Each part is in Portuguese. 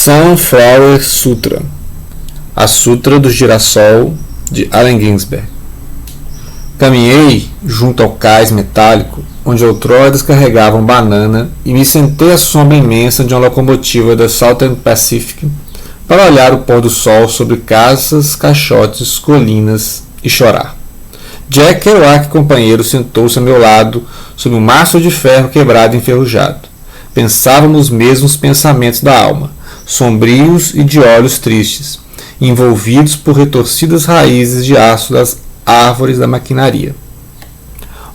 Sunflower Sutra, a Sutra do Girassol, de Allen Ginsberg. Caminhei junto ao cais metálico, onde outrora descarregavam banana, e me sentei à sombra imensa de uma locomotiva da Southern Pacific para olhar o pôr do sol sobre casas, caixotes, colinas e chorar. Jack Kerouac, companheiro, sentou-se a meu lado sob um maço de ferro quebrado e enferrujado. Pensávamos os mesmos pensamentos da alma, sombrios e de olhos tristes, envolvidos por retorcidas raízes de aço das árvores da maquinaria.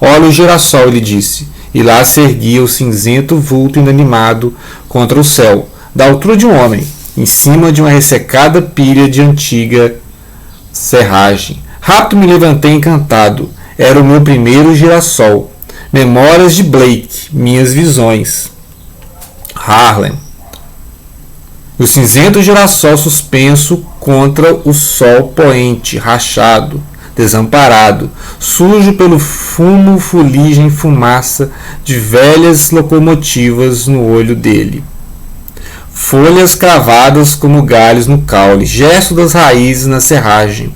Olha o girassol, ele disse, e lá se erguia o cinzento vulto inanimado contra o céu, da altura de um homem, em cima de uma ressecada pilha de antiga serragem. Rápido me levantei encantado. Era o meu primeiro girassol. Memórias de Blake, minhas visões. Harlem. O cinzento girassol suspenso contra o sol poente, rachado, desamparado, sujo pelo fumo, fuligem, fumaça de velhas locomotivas no olho dele. Folhas cravadas como galhos no caule, gesto das raízes na serragem.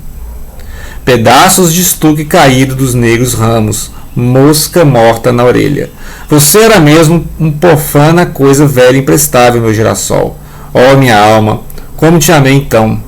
Pedaços de estuque caído dos negros ramos, mosca morta na orelha. Você era mesmo um profana coisa velha e imprestável, meu girassol. Oh, minha alma, como te amei então.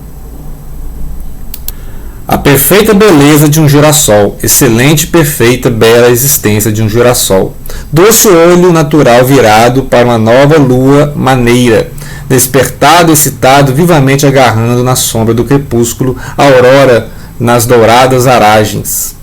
A perfeita beleza de um girassol, excelente, perfeita, bela existência de um girassol. Doce olho natural virado para uma nova lua maneira, despertado, excitado, vivamente agarrando na sombra do crepúsculo, a aurora nas douradas aragens.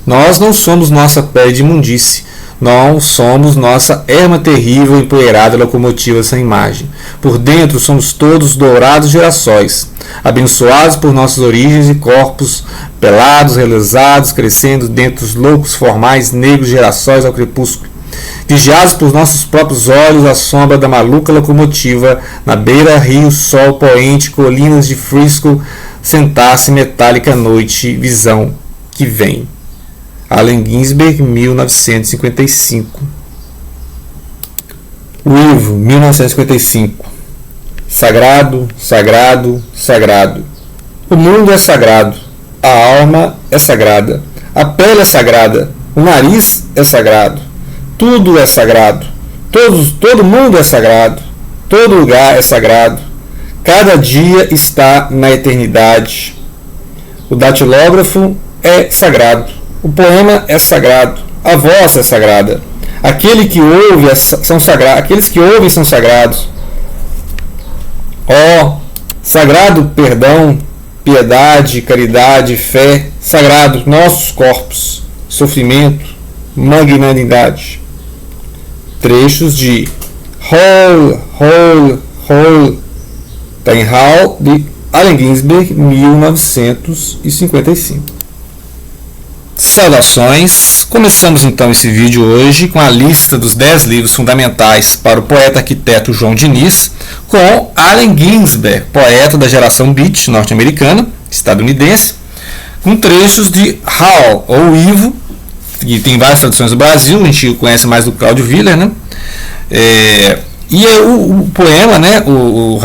Nós não somos nossa pele de imundície, não somos nossa erma terrível empoeirada locomotiva sem imagem. Por dentro somos todos dourados girassóis, abençoados por nossas origens e corpos pelados, realizados, crescendo dentro dos loucos formais negros girassóis ao crepúsculo, vigiados por nossos próprios olhos à sombra da maluca locomotiva, na beira rio, sol poente, colinas de Frisco, sentar-se metálica noite, visão que vem. Allen Ginsberg, 1955. O Ivo, 1955. Sagrado, sagrado, sagrado. O mundo é sagrado. A alma é sagrada. A pele é sagrada. O nariz é sagrado. Tudo é sagrado. Todo mundo é sagrado. Todo lugar é sagrado. Cada dia está na eternidade. O datilógrafo é sagrado. O poema é sagrado. A voz é sagrada. Aqueles que ouvem são sagrados. Ó, sagrado perdão, piedade, caridade, fé, sagrados nossos corpos, sofrimento, magnanimidade. Trechos de Whole, Time Hall, de Allen Ginsberg, 1955. Saudações! Começamos então esse vídeo hoje com a lista dos 10 livros fundamentais para o poeta arquiteto João Diniz, com Allen Ginsberg, poeta da geração Beat norte-americana, estadunidense, com trechos de Hall, ou Ivo, que tem várias traduções do Brasil, a gente conhece mais do Cláudio Willer, né? E o poema, né, o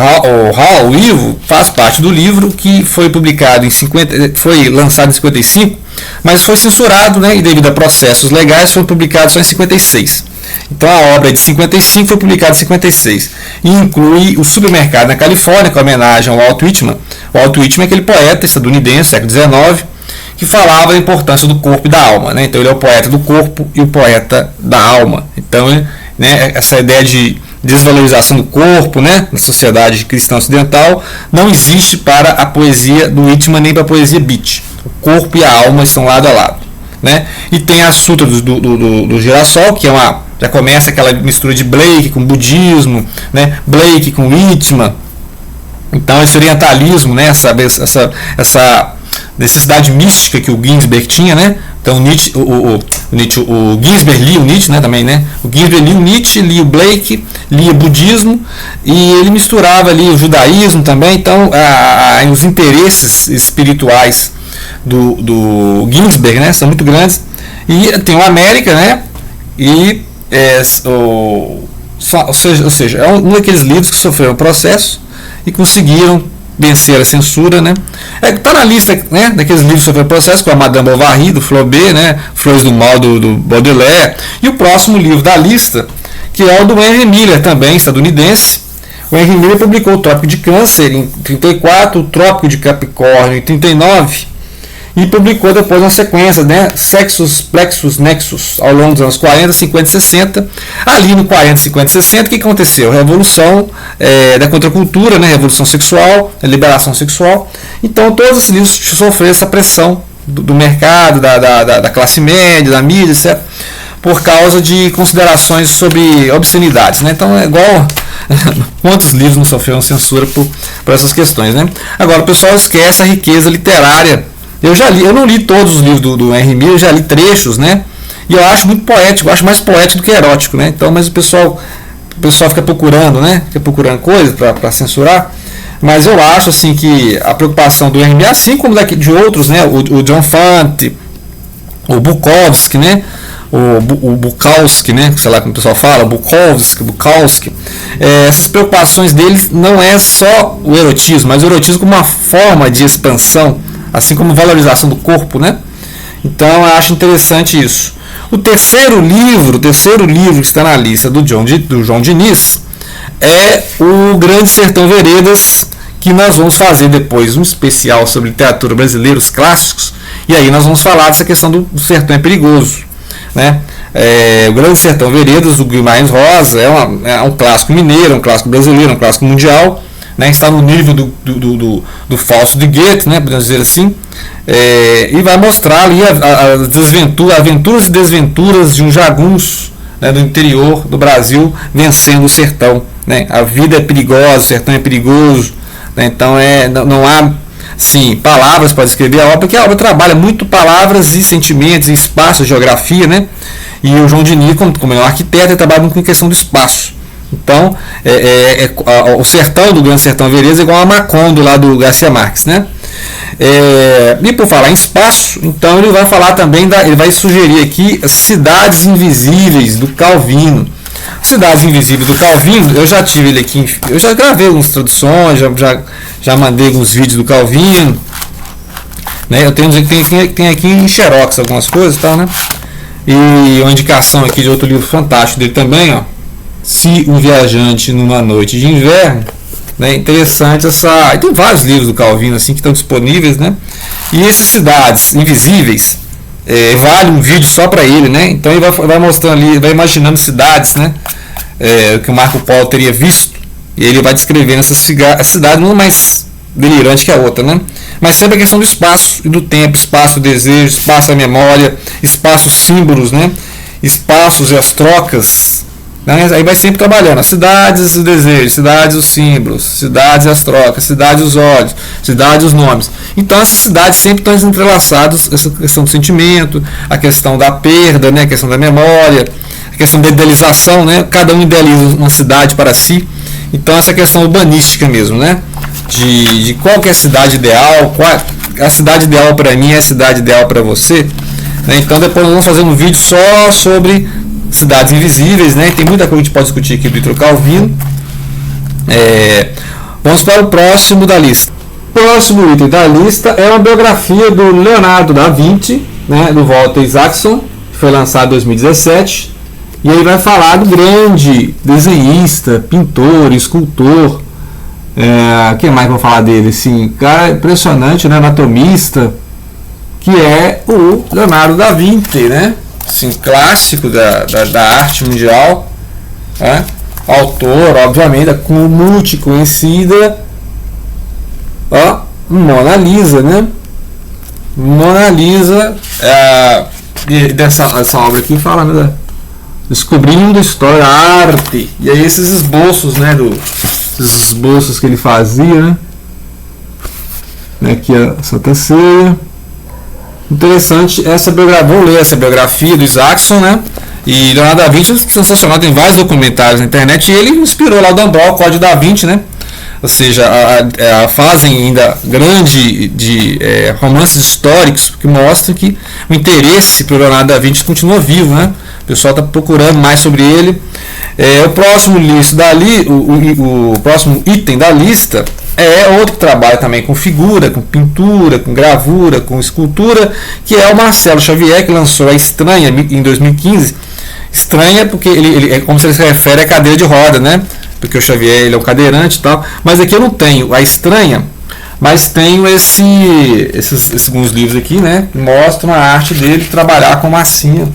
Ivo, faz parte do livro que foi publicado foi lançado em 55, mas foi censurado, né, e devido a processos legais foi publicado só em 56. Então a obra é de 55, foi publicada em 56 e inclui O Supermercado na Califórnia, com homenagem ao Walt Whitman. O Walt Whitman é aquele poeta estadunidense, século XIX, que falava da importância do corpo e da alma, né? Então ele é o poeta do corpo e o poeta da alma. Então, né, essa ideia de desvalorização do corpo, né, na sociedade cristã ocidental não existe para a poesia do Whitman nem para a poesia Beat. O corpo e a alma estão lado a lado, né? E tem a Sutra do Girassol, que já começa aquela mistura de Blake com budismo, né? Blake com Whitman. Então esse orientalismo, né, essa necessidade mística que o Ginsberg tinha, né? Então o Ginsberg lia o Nietzsche, né, também, né? O Ginsberg lia o Nietzsche, lia o Blake, lia budismo, e ele misturava ali o judaísmo também. Então os interesses espirituais do Ginsberg, né, são muito grandes. E tem o América, né? Ou seja, é um daqueles livros que sofreram processo, e conseguiram vencer a censura, né? Tá na lista, né, daqueles livros sobre o processo, com a Madame Bovary, do Flaubert, né, Flores do Mal, do Baudelaire, e o próximo livro da lista, que é o do Henry Miller, também estadunidense. O Henry Miller publicou o Trópico de Câncer em 34, o Trópico de Capricórnio em 39, e publicou depois uma sequência, né, Sexus, Plexus, Nexus, ao longo dos anos 40, 50 e 60. Ali no 40, 50 e 60, o que aconteceu? Revolução da contracultura, né, revolução sexual, liberação sexual. Então todos esses livros sofreram essa pressão do mercado, da classe média, da mídia, etc., por causa de considerações sobre obscenidades, né? Então é igual quantos livros não sofreram censura por essas questões, né? Agora o pessoal esquece a riqueza literária. Eu não li todos os livros do Henry Miller, eu já li trechos, né? E eu acho muito poético, eu acho mais poético do que erótico, né? Então, mas o pessoal fica procurando, né? Fica procurando coisas para censurar. Mas eu acho assim que a preocupação do Henry Miller, assim como de outros, né? O John Fante, o Bukowski, né? O Bukowski, né? Sei lá como o pessoal fala, Bukowski. Essas preocupações deles não é só o erotismo, mas o erotismo como uma forma de expansão, assim como valorização do corpo, né? Então eu acho interessante isso. O terceiro livro que está na lista do João Diniz é o Grande Sertão Veredas, que nós vamos fazer depois um especial sobre literatura brasileira, os clássicos, e aí nós vamos falar dessa questão do sertão é perigoso, né? O Grande Sertão Veredas, do Guimarães Rosa, é um clássico mineiro, um clássico brasileiro, um clássico mundial, né? Está no nível do Fausto de Goethe, né? Podemos dizer assim, e vai mostrar ali aventuras e desventuras de um jagunço, né, do interior do Brasil vencendo o sertão, né? A vida é perigosa, o sertão é perigoso, né? Então não há palavras para descrever a obra, porque a obra trabalha muito palavras e sentimentos, e espaço, geografia, né? E o João Diniz, como é um arquiteto, ele trabalha com a questão do espaço. Então, o sertão do Grande Sertão Veredas é igual a Macondo lá do Garcia Marques, né? E por falar em espaço, então ele vai falar também, ele vai sugerir aqui as Cidades Invisíveis do Calvino. Cidades Invisíveis do Calvino, eu já tive ele aqui, eu já gravei algumas traduções, já mandei alguns vídeos do Calvino, né? Eu tenho tem aqui em xerox algumas coisas e tal, né? E uma indicação aqui de outro livro fantástico dele também, ó. Se um Viajante numa Noite de Inverno, né? Interessante e tem vários livros do Calvino assim que estão disponíveis, né? E essas Cidades Invisíveis vale um vídeo só para ele, né? Então ele vai mostrando ali, vai imaginando cidades, né? Que o Marco Polo teria visto, e ele vai descrevendo essa cidade, uma mais delirante que a outra, né? Mas sempre a questão do espaço e do tempo, espaço do desejo, espaço da memória, espaço símbolos, né? Espaços e as trocas, né? Aí vai sempre trabalhando as cidades e os desejos, cidades e os símbolos, cidades e as trocas, cidades e os olhos, cidades e os nomes. Então essas cidades sempre estão entrelaçadas, essa questão do sentimento, a questão da perda, né? A questão da memória, a questão da idealização, né? Cada um idealiza uma cidade para si. Então essa questão urbanística mesmo, né? De qual que é a cidade ideal, a cidade ideal para mim é a cidade ideal para você, né? Então depois nós vamos fazer um vídeo só sobre Cidades Invisíveis, né? Tem muita coisa que a gente pode discutir aqui do Ítalo Calvino. Vamos para o próximo da lista. O próximo item da lista é uma biografia do Leonardo da Vinci, né? Do Walter Isaacson, que foi lançado em 2017. E ele vai falar do grande desenhista, pintor, escultor. Quem mais vai falar dele? Assim, cara impressionante, né? Anatomista, que é o Leonardo da Vinci, né? Assim, clássico da arte mundial, né? Autor, obviamente, da multi-conhecida Mona Lisa, né? Mona Lisa, dessa obra aqui fala, né? Descobrindo história, arte, e aí esses esboços, né, esses esboços que ele fazia, né, aqui a Santa Ceia. Interessante essa biografia, vou ler essa biografia do Isaacson, né, e Leonardo da Vinci, sensacional, tem vários documentários na internet, e ele inspirou lá o Dan Brown, o Código da Vinci, né, ou seja, a fase ainda grande de romances históricos que mostram que o interesse pelo Leonardo da Vinci continua vivo, né? O pessoal está procurando mais sobre ele. O próximo o próximo item da lista é outro que trabalha também com figura, com pintura, com gravura, com escultura, que é o Marcelo Xavier, que lançou a Estranha em 2015. Estranha porque ele é como se ele se refere à cadeira de roda, né? Porque o Xavier ele é um cadeirante e tal. Mas aqui eu não tenho a Estranha, mas tenho esses alguns livros aqui, né? Que mostram a arte dele trabalhar com massinha.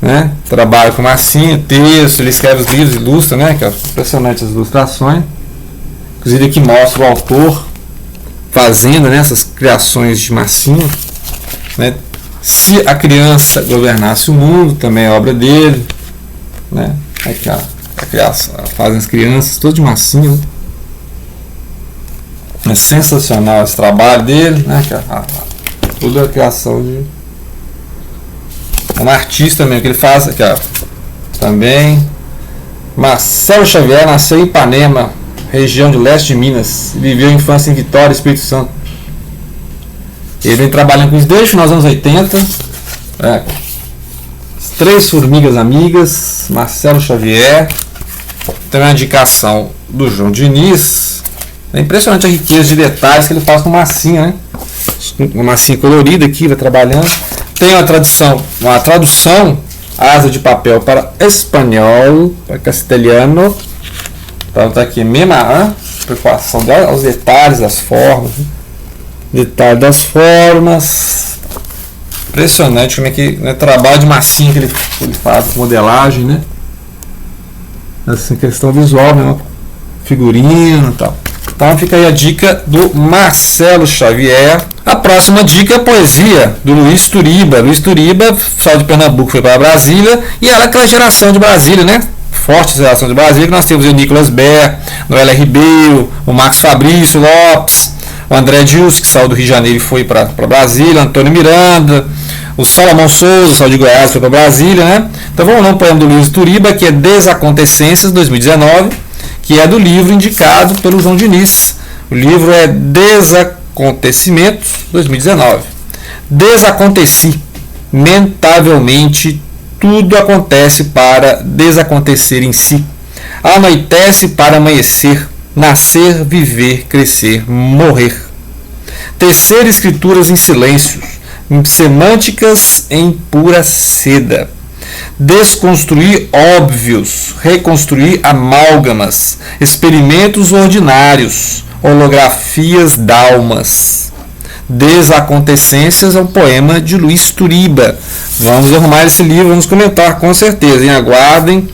Né? Trabalha com massinha, texto, ele escreve os livros, ilustra, né? Que é impressionante as ilustrações. Inclusive aqui mostra o autor fazendo, né, essas criações de massinha, né? Se a criança governasse o mundo, também é obra dele, né? Aqui a criação, fazem as crianças todas de massinha, né? É sensacional esse trabalho dele, né? Toda a criação de um artista mesmo que ele faz aqui, ó. Também Marcelo Xavier nasceu em Ipanema, região de leste de Minas, viveu a infância em Vitória, Espírito Santo. Ele vem trabalhando com isso desde o final dos anos 80. As Três Formigas Amigas, Marcelo Xavier. Tem uma indicação do João Diniz. É impressionante a riqueza de detalhes que ele faz com massinha, né? Uma massinha colorida aqui, vai trabalhando. Tem uma tradução Asa de Papel para espanhol, para castelhano. Então tá aqui mesmo a preocupação aos detalhes das formas. Detalhe das formas. Impressionante como é que, né, trabalho de massinha que ele faz, modelagem, né? Assim, questão visual, né? Figurino e tal. Então fica aí a dica do Marcelo Xavier. A próxima dica é a poesia do Luiz Turiba. Luiz Turiba saiu de Pernambuco, foi para Brasília, e ela é aquela geração de Brasília, né? Forte geração de Brasília, que nós temos o Nicolas Ber, Noélia Ribeiro, o Max Fabrício Lopes, o André Dilce, que saiu do Rio de Janeiro e foi para Brasília, Antônio Miranda, o Salomão Souza, saiu de Goiás e foi para Brasília, né? Então vamos lá, um poema do Luiz Turiba, que é Desacontecências, 2019, que é do livro indicado pelo João Diniz. O livro é Desacontecimentos, 2019. Desaconteci. Mentavelmente, tudo acontece para desacontecer em si. Anoitece para amanhecer. Nascer, viver, crescer, morrer. Tecer escrituras em silêncios. Semânticas em pura seda. Desconstruir óbvios, reconstruir amálgamas, experimentos ordinários, holografias d'almas. Desacontecências é um poema de Luiz Turiba. Vamos arrumar esse livro, vamos comentar com certeza, hein? Aguardem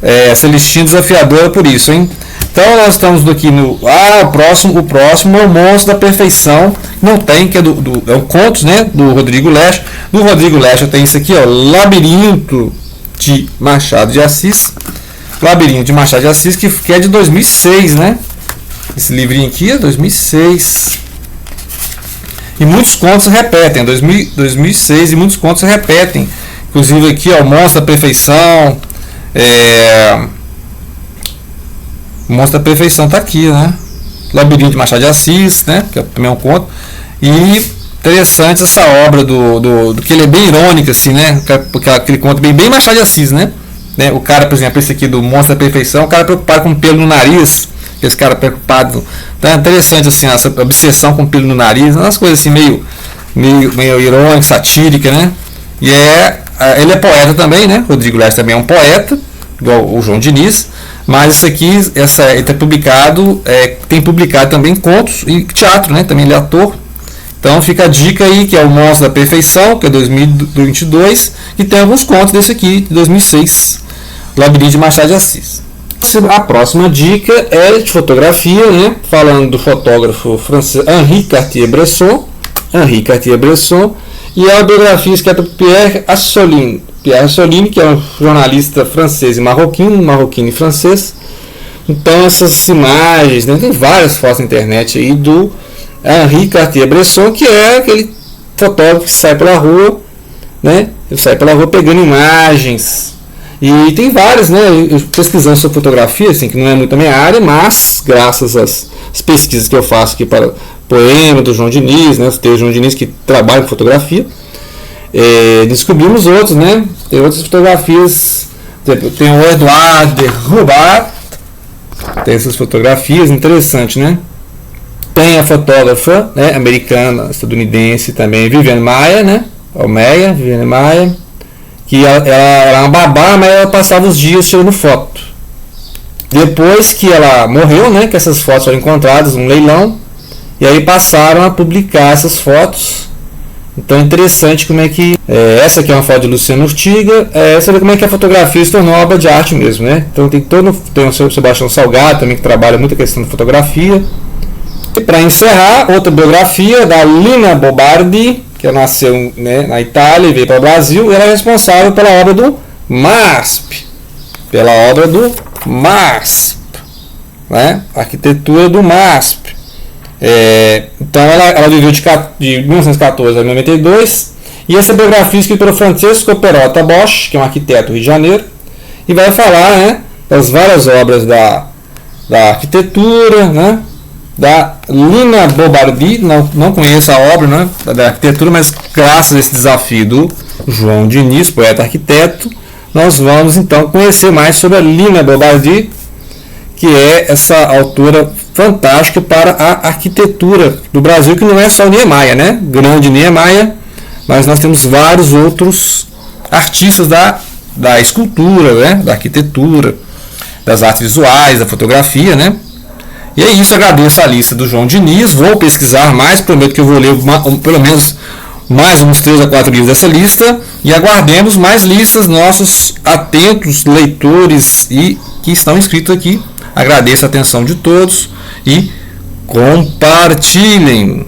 essa listinha desafiadora por isso, hein? Então nós estamos aqui no. O próximo é o Monstro da Perfeição. Não tem, que é é um contos, né? Do Rodrigo Leste. Do Rodrigo Leste tem isso aqui, ó. Labirinto de Machado de Assis. Labirinto de Machado de Assis, que é de 2006, né? Esse livrinho aqui é 2006. E muitos contos se repetem. 2006 e muitos contos se repetem. Inclusive aqui, ó, Monstro da Perfeição. O Monstro da Perfeição está aqui, né? Labirinto de Machado de Assis, né? Que também é um conto. E interessante essa obra do que ele é bem irônico, assim, né? Porque aquele conto bem Machado de Assis, né? O cara, por exemplo, esse aqui do Monstro da Perfeição, o cara preocupado com pelo no nariz. Esse cara preocupado. Então é interessante, assim, essa obsessão com pelo no nariz, umas coisas assim meio irônica, satírica, né? E ele é poeta também, né? Rodrigo Leste também é um poeta, igual o João Diniz. Mas isso aqui, ele tá publicado, tem publicado também contos e teatro, né? Também ele é ator. Então fica a dica aí, que é o Monstro da Perfeição, que é 2022, e tem alguns contos desse aqui, de 2006, Labirinto de Machado de Assis. A próxima dica é de fotografia, né? Falando do fotógrafo francês Henri Cartier-Bresson. E é uma biografia escrita por Pierre Assouline, que é um jornalista francês e marroquino e francês. Então essas imagens, né, tem várias fotos na internet aí do Henri Cartier-Bresson, que é aquele fotógrafo que sai pela rua, né? Ele sai pela rua pegando imagens. E tem várias, né? Eu pesquisando sobre fotografia, assim, que não é muito a minha área, mas graças às pesquisas que eu faço aqui para o poema do João Diniz, né? Tem o João Diniz que trabalha com fotografia. Descobrimos outros, né? Tem outras fotografias Tem o Eduardo Rubat, tem essas fotografias, interessante, né? Tem a fotógrafa, né, americana, estadunidense também, Viviane Maia, né? Viviane Maia, que ela era uma babá, mas ela passava os dias tirando foto. Depois que ela morreu, né, que essas fotos foram encontradas num leilão, e aí passaram a publicar essas fotos. Então é interessante como é que essa aqui é uma foto de Luciano Urtiga, você vê como é que a fotografia se tornou uma obra de arte mesmo, né? Então tem o Sebastião Salgado também, que trabalha muito a questão da fotografia. E para encerrar, outra biografia da Lina Bobardi, que ela nasceu, né, na Itália e veio para o Brasil, e ela é responsável pela obra do MASP, né? Arquitetura do MASP. Então ela viveu de 1914 a 1992, e essa biografia é escrita pelo Francesco Perota Bosch, que é um arquiteto do Rio de Janeiro, e vai falar, né, das várias obras da arquitetura, né, da Lina Bobardi. Não conheço a obra, né, da arquitetura, mas graças a esse desafio do João Diniz, poeta arquiteto, nós vamos então conhecer mais sobre a Lina Bobardi, que é essa autora fantástica para a arquitetura do Brasil, que não é só o Niemeyer, né? Grande Niemeyer, mas nós temos vários outros artistas da escultura, né? Da arquitetura, das artes visuais, da fotografia, né? E é isso, agradeço a lista do João Diniz, vou pesquisar mais, prometo que eu vou ler pelo menos mais uns 3 a 4 livros dessa lista, e aguardemos mais listas, nossos atentos leitores e que estão inscritos aqui. Agradeço a atenção de todos e compartilhem.